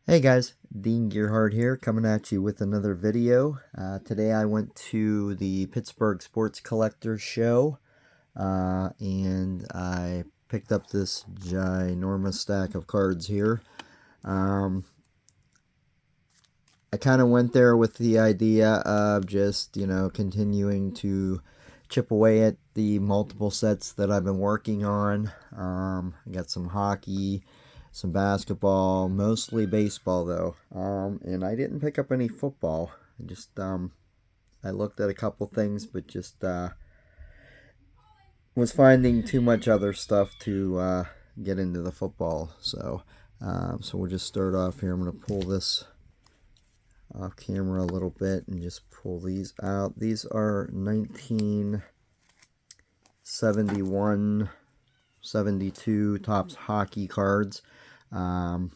Hey guys, Dean Gearhart here, coming at you with another video. Today I went to the Pittsburgh Sports Collectors Show, and I picked up this ginormous stack of cards here. I kind of went there with the idea of just, continuing to chip away at the multiple sets that I've been working on. I got some hockey, some basketball, mostly baseball though. And I didn't pick up any football. I looked at a couple things, but just was finding too much other stuff to get into the football. So we'll just start off here. I'm going to pull this off camera a little bit and just pull these out. These are 1971, 72 Topps hockey cards. I'm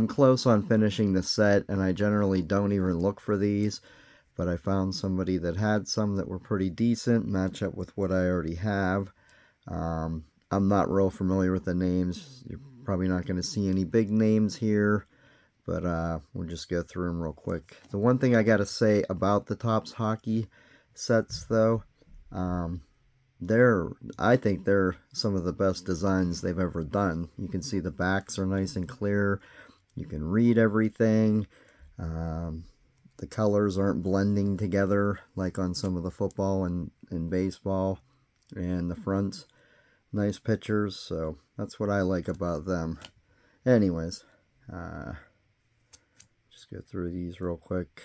close on finishing the set, and I generally don't even look for these, but I found somebody that had some that were pretty decent, match up with what I already have. I'm not real familiar with the names. You're probably not going to see any big names here, but we'll just go through them real quick. The one thing I got to say about the Topps hockey sets, though, I think they're some of the best designs they've ever done. You can see the backs are nice and clear. You can read everything. The colors aren't blending together like on some of the football and baseball. And the fronts, nice pictures. So that's what I like about them. Anyways, just go through these real quick.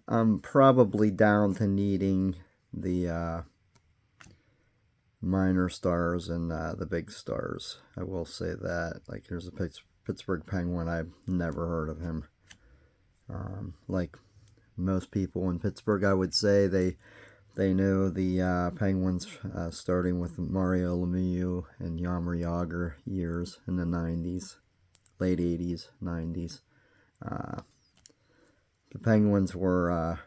I'm probably down to needing the minor stars and the big stars. I will say that. Like, here's a Pittsburgh Penguin. I've never heard of him. Like most people in Pittsburgh, I would say they know the Penguins, starting with Mario Lemieux and Jaromir Jagr years in the 90s, late 80s, 90s. The Penguins were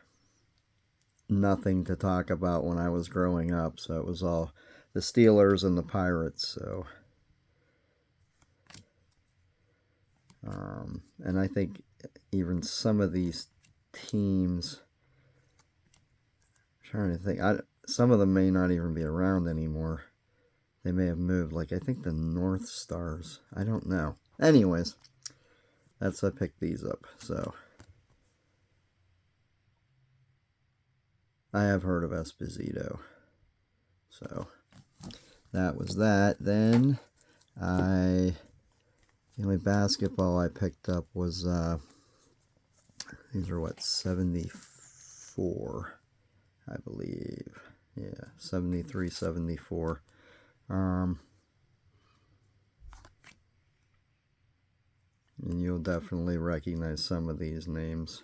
nothing to talk about when I was growing up, so it was all the Steelers and the Pirates. So, and I think even some of these teams, I'm trying to think, some of them may not even be around anymore. They may have moved. Like, I think the North Stars. I don't know. Anyways, I picked these up. So I have heard of Esposito. So that was that. Then the only basketball I picked up was these are what, 74, I believe. Yeah, 73, 74. And you'll definitely recognize some of these names.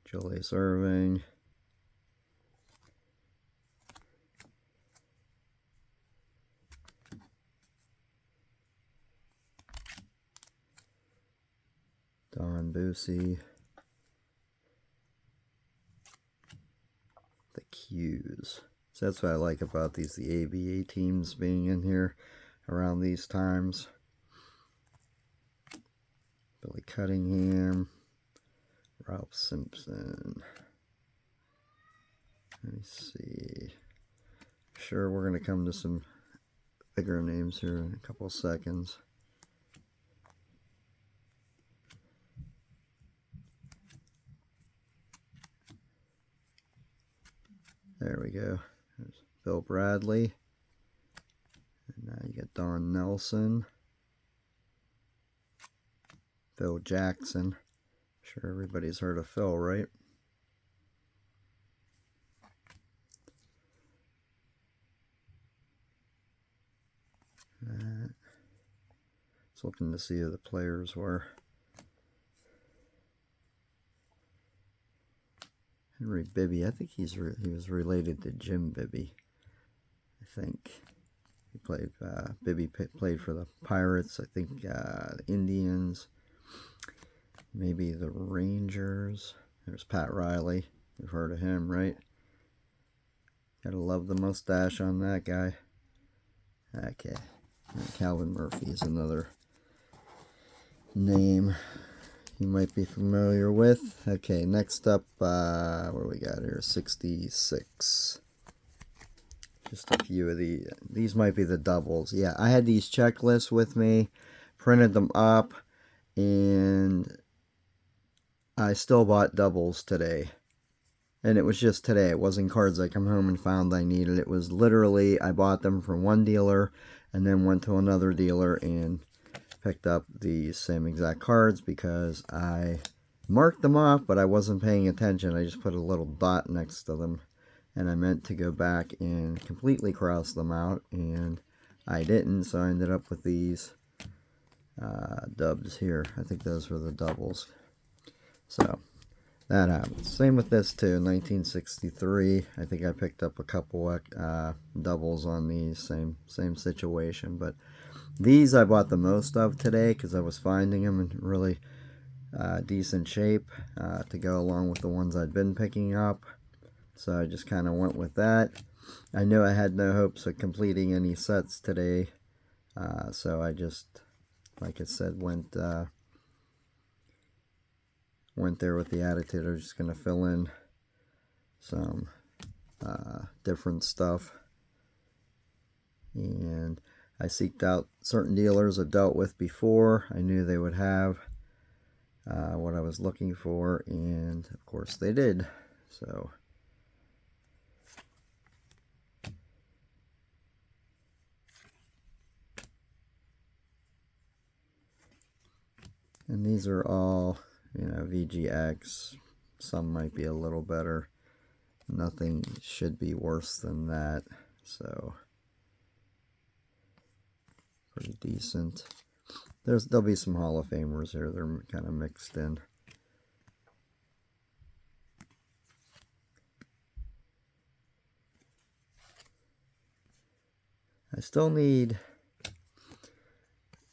Julius Erving. Don Busey. The Qs. So that's what I like about these, the ABA teams being in here around these times. Billy Cunningham. Ralph Simpson. Let me see. Sure, we're going to come to some bigger names here in a couple seconds. There we go. There's Bill Bradley. And now you got Don Nelson. Phil Jackson. Sure, everybody's heard of Phil, right? Just looking to see who the players were. Henry Bibby. I think he was related to Jim Bibby. I think he played. Bibby played for the Pirates. I think the Indians. Maybe the Rangers. There's Pat Riley. You've heard of him, right? Gotta love the mustache on that guy. Okay. Calvin Murphy is another name you might be familiar with. Okay, next up, what do we got here? 66. Just a few of these might be the doubles. Yeah, I had these checklists with me, printed them up, and I still bought doubles today. And it was just today. It wasn't cards I come home and found I needed. It was literally, I bought them from one dealer and then went to another dealer and picked up the same exact cards because I marked them off, but I wasn't paying attention. I just put a little dot next to them, and I meant to go back and completely cross them out, and I didn't, so I ended up with these dubs here. I think those were the doubles. So that happens. Same with this too. 1963. I think I picked up a couple doubles on these. Same situation. But these I bought the most of today because I was finding them in really decent shape to go along with the ones I'd been picking up. So I just kind of went with that. I knew I had no hopes of completing any sets today. So I just, like I said, went there with the attitude of just going to fill in some different stuff. And I seeked out certain dealers I've dealt with before. I knew they would have what I was looking for, and of course they did. So and these are all, you know, VGX. Some might be a little better. Nothing should be worse than that. So pretty decent. There'll be some Hall of Famers here. They're kind of mixed in. I still need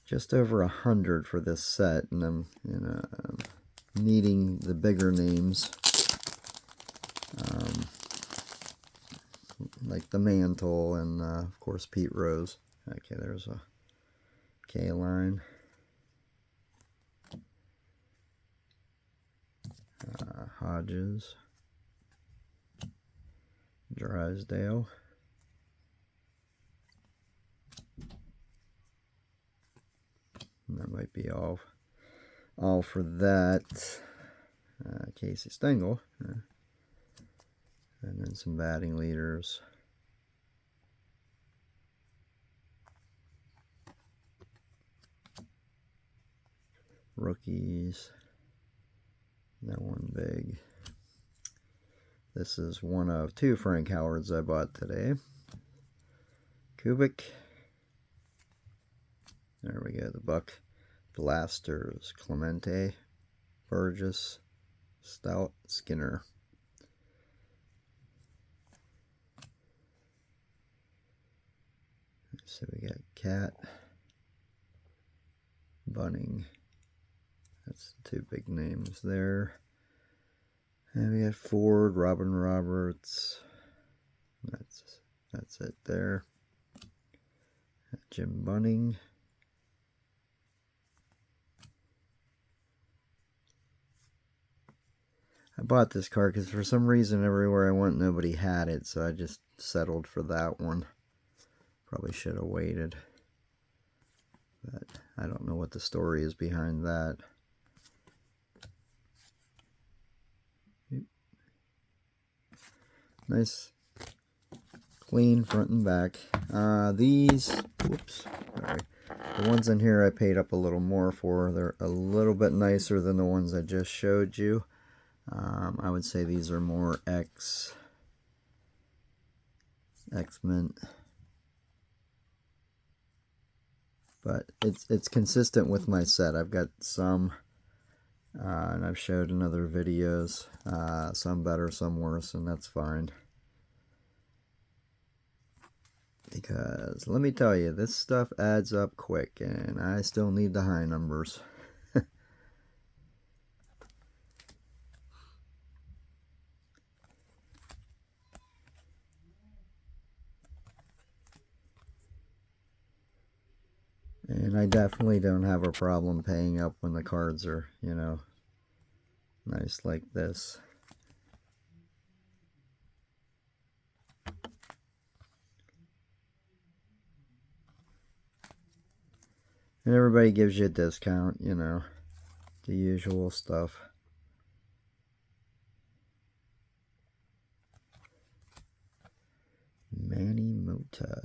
just over 100 for this set, and I'm, you know, needing the bigger names, like the Mantle and of course Pete Rose. Okay, there's a K-line. Hodges, Drysdale, and that might be all for that. Casey Stengel, and then some batting leaders. Rookies. That one big. This is one of two Frank Howards I bought today. Kubik. There we go, the Buck. Blasters. Clemente. Burgess. Stout. Skinner. So we got Cat. Bunning. That's the two big names there. And we got Ford, Robin Roberts. That's it there. Jim Bunning. I bought this card because for some reason everywhere I went nobody had it, so I just settled for that one. Probably should have waited. But I don't know what the story is behind that. Nice clean front and back. These, whoops, sorry. The ones in here I paid up a little more for. They're a little bit nicer than the ones I just showed you. I would say these are more X-Mint. But it's consistent with my set. I've got some, and I've showed in other videos, some better, some worse, and that's fine. Because, let me tell you, this stuff adds up quick, and I still need the high numbers. And I definitely don't have a problem paying up when the cards are, you know, nice like this. And everybody gives you a discount, you know, the usual stuff. Manny Mota.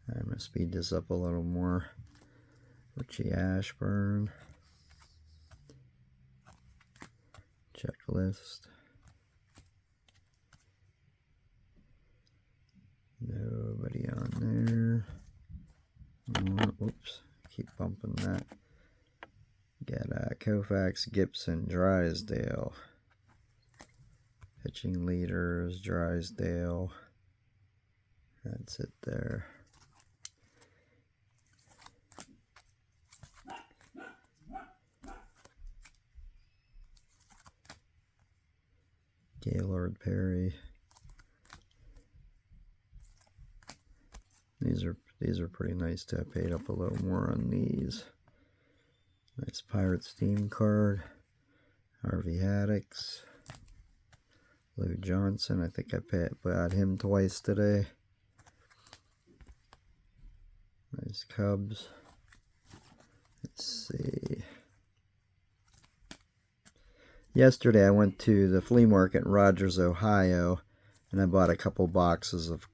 I'm going to speed this up a little more. Richie Ashburn. Checklist. Nobody on there. Whoops, keep bumping that. Got Koufax, Gibson, Drysdale. Pitching leaders, Drysdale. That's it there. Gaylord Perry. These are pretty nice too. I paid up a little more on these. Nice Pirates team card. Harvey Haddix. Lou Johnson. I think I bought him twice today. Nice Cubs. Let's see. Yesterday I went to the flea market in Rogers, Ohio, and I bought a couple boxes of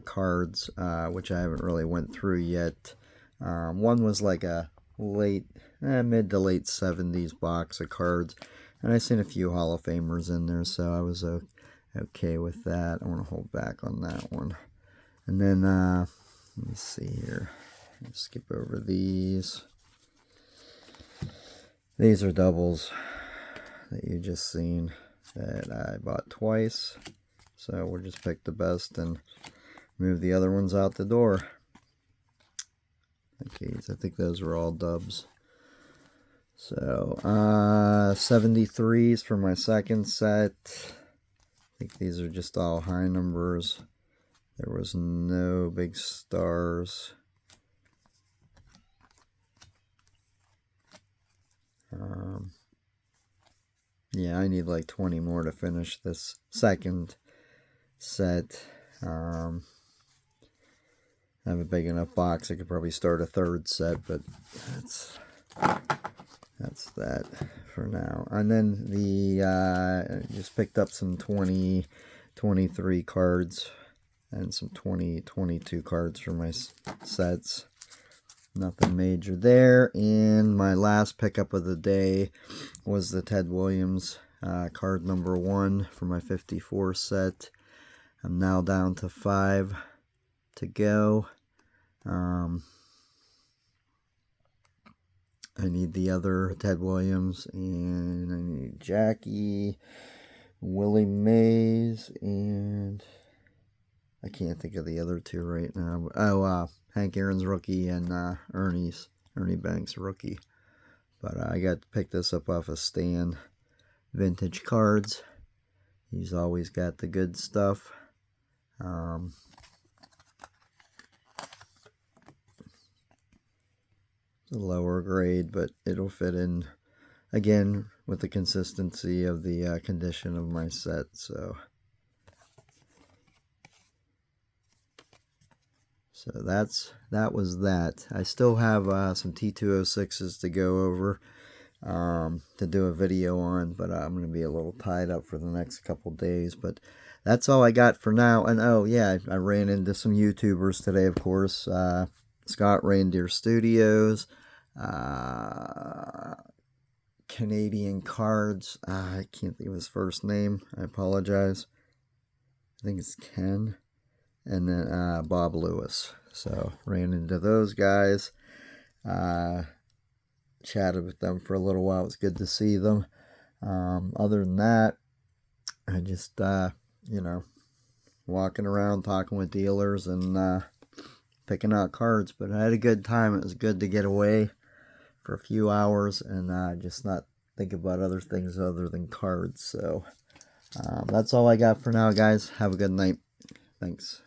cards, which I haven't really went through yet. One was like a mid to late 70s box of cards, and I seen a few Hall of Famers in there, so I was okay with that. I want to hold back on that one. And then let me see here. Let's skip over these. These are doubles that you just seen that I bought twice, so we'll just pick the best and move the other ones out the door. Okay, I think those were all dubs. So 73s for my second set. I think these are just all high numbers. There was no big stars. Yeah, I need like 20 more to finish this second set. I have a big enough box. I could probably start a third set, but that's that for now. And then the just picked up some 23 cards and some 22 cards for my sets. Nothing major there. And my last pickup of the day was the Ted Williams card number 1 for my 54 set. I'm now down to 5 to go. I need the other Ted Williams, and I need Jackie, Willie Mays, and I can't think of the other two right now. Oh, Hank Aaron's rookie and Ernie Banks rookie. But I got to pick this up off of Stan Vintage Cards. He's always got the good stuff. It's a lower grade, but it'll fit in again with the consistency of the condition of my set. So that was that. I still have some T206s to go over to do a video on, but I'm going to be a little tied up for the next couple days. But that's all I got for now. And oh yeah, I ran into some YouTubers today, of course. Scott Reindeer Studios, Canadian Cards. I can't think of his first name. I apologize. I think it's Ken. And then Bob Lewis. So ran into those guys. Chatted with them for a little while. It was good to see them. Other than that, I just you know, walking around talking with dealers and picking out cards. But I had a good time. It was good to get away for a few hours and just not think about other things other than cards. So that's all I got for now, guys. Have a good night. Thanks.